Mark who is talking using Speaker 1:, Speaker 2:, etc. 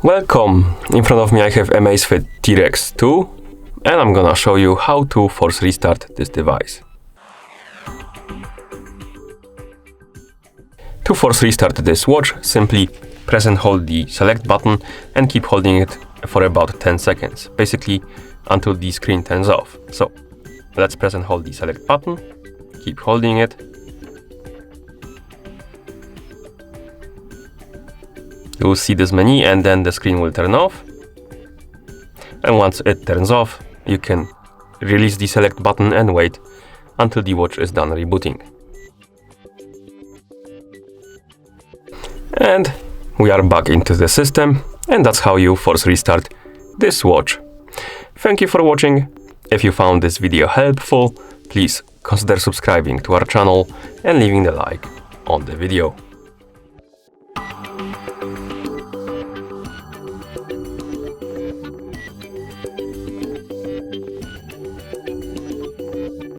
Speaker 1: Welcome! In front of me I have Amazfit T Rex 2 and I'm gonna show you how to force restart this device. To force restart this watch, simply press and hold the select button and keep holding it for about 10 seconds, basically until the screen turns off. So let's press and hold the select button, keep holding it. You will see this menu and then the screen will turn off. And once it turns off, you can release the select button and wait until the watch is done rebooting. And we are back into the system, and that's how you force restart this watch. Thank you for watching. If you found this video helpful, please consider subscribing to our channel and leaving a like on the video.